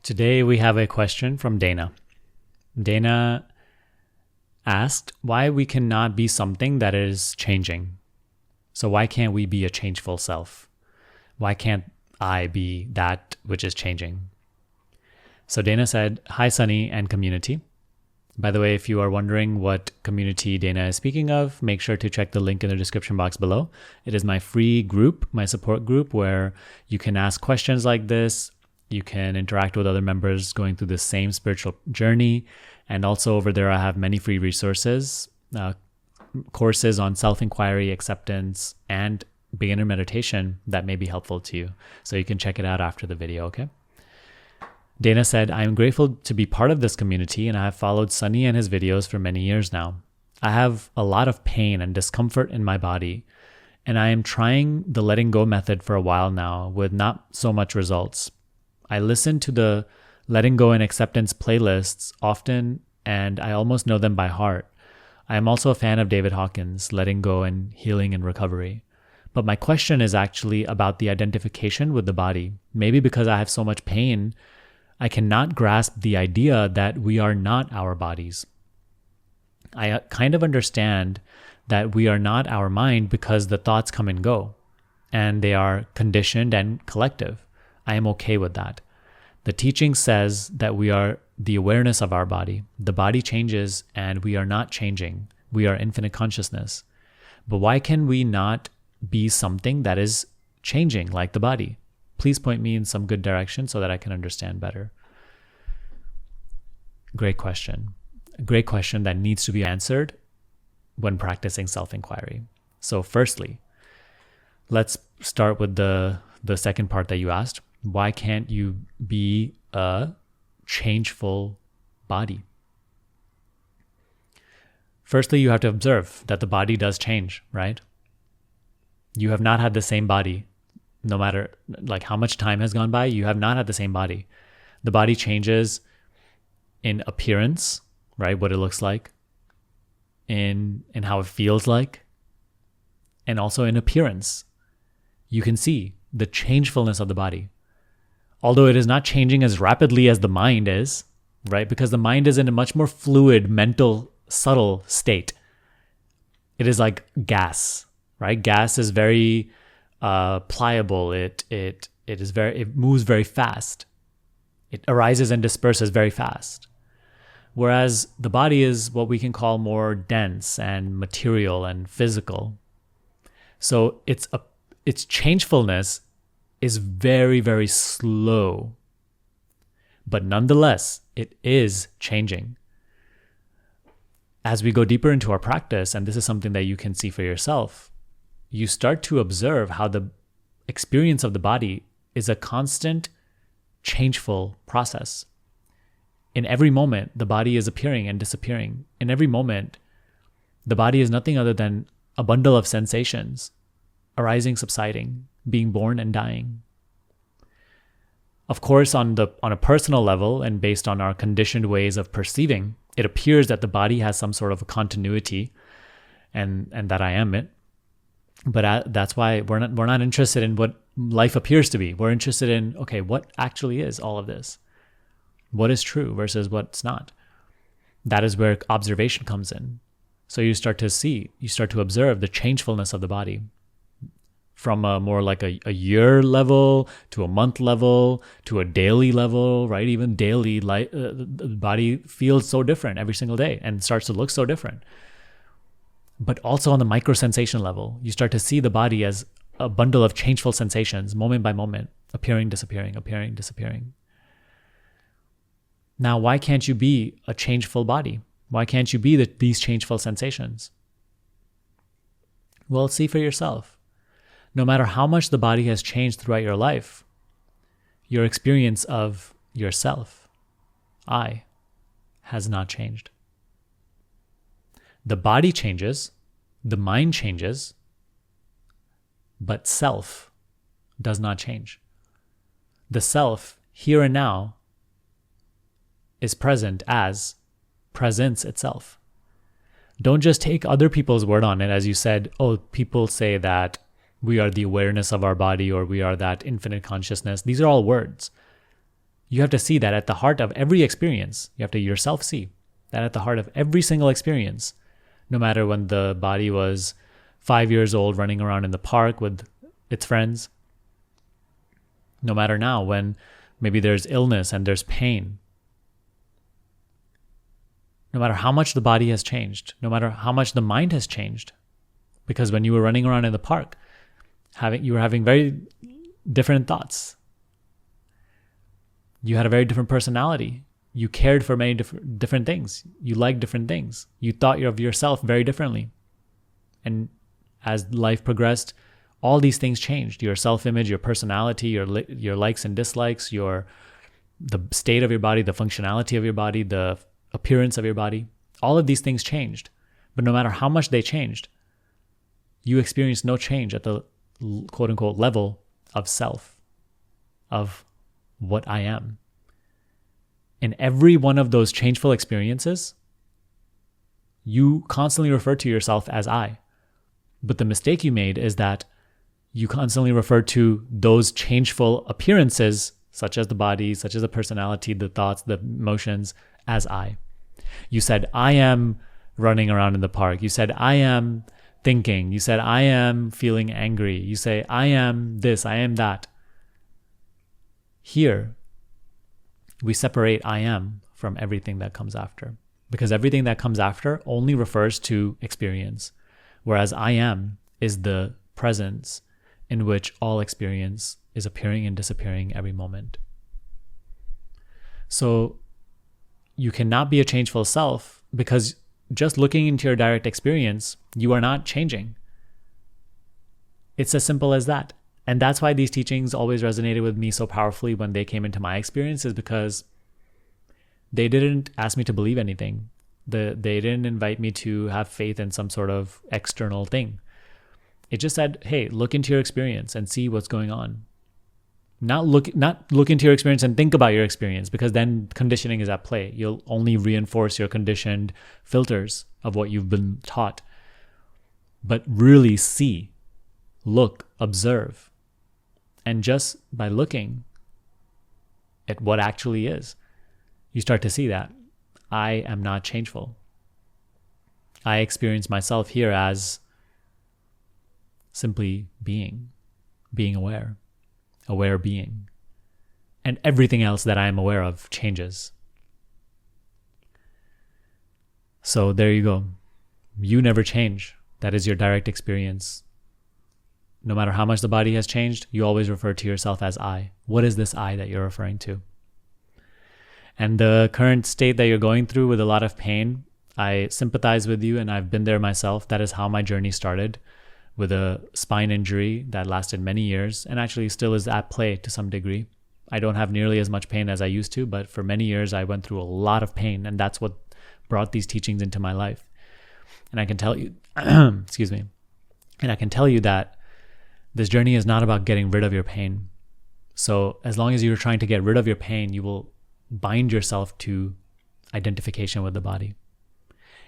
Today we have a question from Dana. Dana asked why we cannot be something that is changing. So why can't we be a changeful self? Why can't I be that which is changing? So Dana said, "Hi Sunny and community. By the way, if you are wondering what community Dana is speaking of, make sure to check the link in the description box below. It is my free group, my support group, where you can ask questions like this. You can interact with other members going through the same spiritual journey. And also over there, I have many free resources, courses on self-inquiry, acceptance, and beginner meditation that may be helpful to you. So you can check it out after the video, okay?" Dana said, "I am grateful to be part of this community, and I have followed Sunny and his videos for many years now. I have a lot of pain and discomfort in my body, and I am trying the letting go method for a while now with not so much results. I listen to the letting go and acceptance playlists often, and I almost know them by heart. I am also a fan of David Hawkins' letting go and healing and recovery. But my question is actually about the identification with the body. Maybe because I have so much pain, I cannot grasp the idea that we are not our bodies. I kind of understand that we are not our mind because the thoughts come and go, and they are conditioned and collective. I am okay with that. The teaching says that we are the awareness of our body. The body changes and we are not changing. We are infinite consciousness. But why can we not be something that is changing like the body? Please point me in some good direction so that I can understand better." Great question. A great question that needs to be answered when practicing self-inquiry. So firstly, let's start with the second part that you asked. Why can't you be a changeful body? Firstly, you have to observe that the body does change, right? You have not had the same body. No matter like how much time has gone by, you have not had the same body. The body changes in appearance, right? What it looks like, in how it feels like, and also in appearance. You can see the changefulness of the body. Although it is not changing as rapidly as the mind is, right? Because the mind is in a much more fluid, mental, subtle state. It is like gas, right? Gas is very pliable. It moves very fast. It arises and disperses very fast. Whereas the body is what we can call more dense and material and physical. So its changefulness is very, very slow. But nonetheless, it is changing. As we go deeper into our practice, and this is something that you can see for yourself, you start to observe how the experience of the body is a constant, changeful process. In every moment, the body is appearing and disappearing. In every moment, the body is nothing other than a bundle of sensations, arising, subsiding, being born and dying. Of course, on a personal level and based on our conditioned ways of perceiving, it appears that the body has some sort of a continuity, and that I am it. But that's why we're not interested in what life appears to be. We're interested in, okay, what actually is all of this? What is true versus what's not? That is where observation comes in. So you start to observe the changefulness of the body from a more like a year level to a month level to a daily level, right? Even daily, the body feels so different every single day and starts to look so different. But also on the micro sensation level, you start to see the body as a bundle of changeful sensations, moment by moment, appearing, disappearing, appearing, disappearing. Now, why can't you be a changeful body? Why can't you be these changeful sensations? Well, see for yourself. No matter how much the body has changed throughout your life, your experience of yourself, I, has not changed. The body changes, the mind changes, but self does not change. The self, here and now, is present as presence itself. Don't just take other people's word on it. As you said, oh, people say that we are the awareness of our body, or we are that infinite consciousness. These are all words. You have to see that at the heart of every experience. You have to yourself see that at the heart of every single experience, no matter when the body was 5 years old running around in the park with its friends, no matter now when maybe there's illness and there's pain, no matter how much the body has changed, no matter how much the mind has changed. Because when you were running around in the park, you were having very different thoughts. You had a very different personality. You cared for many different things. You liked different things. You thought of yourself very differently. And as life progressed, all these things changed. Your self-image, your personality, your likes and dislikes, the state of your body, the functionality of your body, the appearance of your body. All of these things changed. But no matter how much they changed, you experienced no change at the quote-unquote level of self, of what I am. In every one of those changeful experiences, you constantly refer to yourself as I. But the mistake you made is that you constantly refer to those changeful appearances, such as the body, such as the personality, the thoughts, the emotions, as I. You said, I am running around in the park. You said, I am thinking. You said, I am feeling angry. You say, I am this, I am that. Here, we separate I am from everything that comes after, because everything that comes after only refers to experience, whereas I am is the presence in which all experience is appearing and disappearing every moment. So you cannot be a changeful self because just looking into your direct experience, you are not changing. It's as simple as that. And that's why these teachings always resonated with me so powerfully when they came into my experience, is because they didn't ask me to believe anything. They didn't invite me to have faith in some sort of external thing. It just said, hey, look into your experience and see what's going on. Not look into your experience and think about your experience, because then conditioning is at play. You'll only reinforce your conditioned filters of what you've been taught. But really see, look, observe. And just by looking at what actually is, you start to see that I am not changeful. I experience myself here as simply being aware being. And everything else that I am aware of changes. So there you go. You never change. That is your direct experience. No matter how much the body has changed, you always refer to yourself as I. What is this I that you're referring to? And the current state that you're going through with a lot of pain, I sympathize with you, and I've been there myself. That is how my journey started, with a spine injury that lasted many years and actually still is at play to some degree. I don't have nearly as much pain as I used to, but for many years I went through a lot of pain, and that's what brought these teachings into my life. And I can tell you, excuse me, and I can tell you that this journey is not about getting rid of your pain. So as long as you're trying to get rid of your pain, you will bind yourself to identification with the body.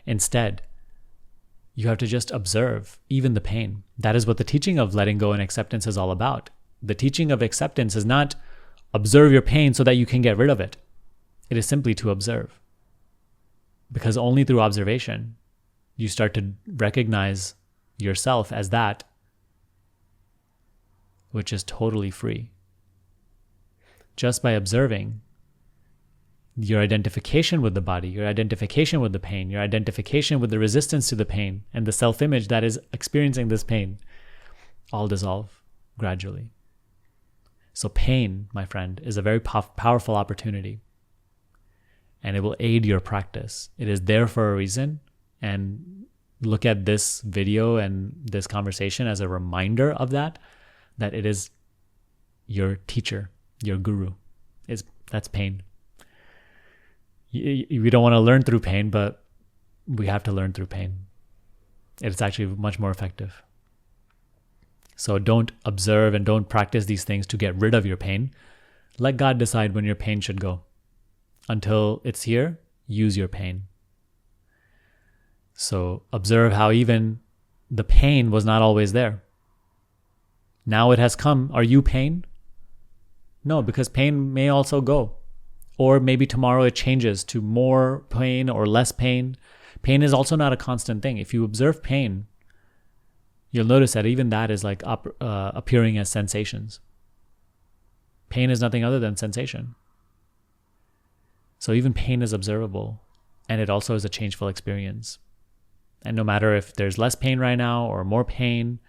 Instead, you have to just observe even the pain. That is what the teaching of letting go and acceptance is all about. The teaching of acceptance is not observe your pain so that you can get rid of it. It is simply to observe. Because only through observation, you start to recognize yourself as that which is totally free. Just by observing your identification with the body, your identification with the pain, your identification with the resistance to the pain, and the self-image that is experiencing this pain, all dissolve gradually. So pain, my friend, is a very powerful opportunity, and it will aid your practice. It is there for a reason, and look at this video and this conversation as a reminder of that it is your teacher, your guru. That's pain. We don't want to learn through pain, but we have to learn through pain. It's actually much more effective. So don't observe and don't practice these things to get rid of your pain. Let God decide when your pain should go. Until it's here, use your pain. So observe how even the pain was not always there. Now it has come. Are you pain? No, because pain may also go. Or maybe tomorrow it changes to more pain or less pain. Pain is also not a constant thing. If you observe pain, you'll notice that even that is like appearing as sensations. Pain is nothing other than sensation. So even pain is observable, and it also is a changeful experience. And no matter if there's less pain right now or more pain,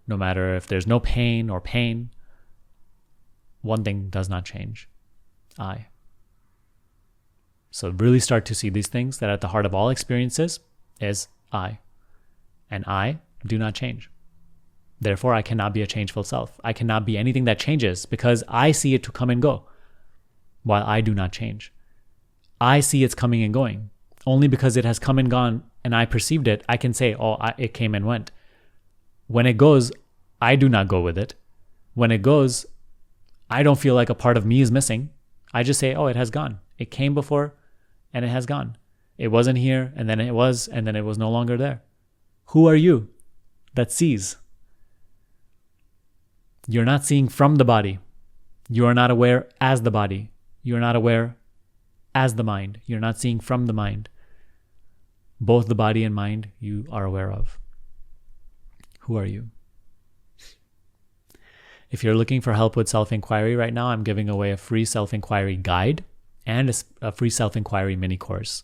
no matter if there's no pain or pain, one thing does not change: I. So really start to see these things, that at the heart of all experiences is I. And I do not change. Therefore, I cannot be a changeful self. I cannot be anything that changes because I see it to come and go, while I do not change. I see it's coming and going. Only because it has come and gone and I perceived it, I can say, it came and went. When it goes, I do not go with it. When it goes, I don't feel like a part of me is missing. I just say, it has gone. It came before and it has gone. It wasn't here and then it was, and then it was no longer there. Who are you that sees? You're not seeing from the body. You are not aware as the body. You are not aware as the mind. You're not seeing from the mind. Both the body and mind you are aware of. Who are you? If you're looking for help with self-inquiry right now, I'm giving away a free self-inquiry guide and a free self-inquiry mini course.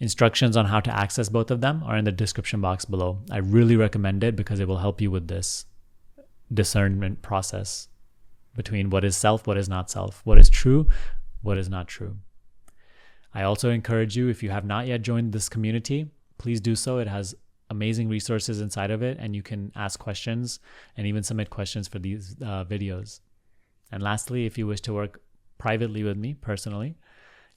Instructions on how to access both of them are in the description box below. I really recommend it because it will help you with this discernment process between what is self, what is not self, what is true, what is not true. I also encourage you, if you have not yet joined this community, please do so. It has amazing resources inside of it, and you can ask questions and even submit questions for these videos. And lastly, if you wish to work privately with me personally,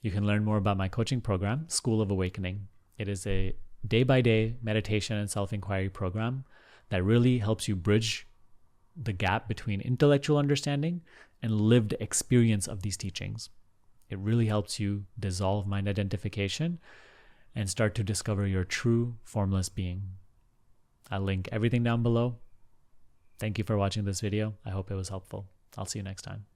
you can learn more about my coaching program, School of Awakening. It is a day-by-day meditation and self-inquiry program that really helps you bridge the gap between intellectual understanding and lived experience of these teachings. It really helps you dissolve mind identification and start to discover your true formless being. I'll link everything down below. Thank you for watching this video. I hope it was helpful. I'll see you next time.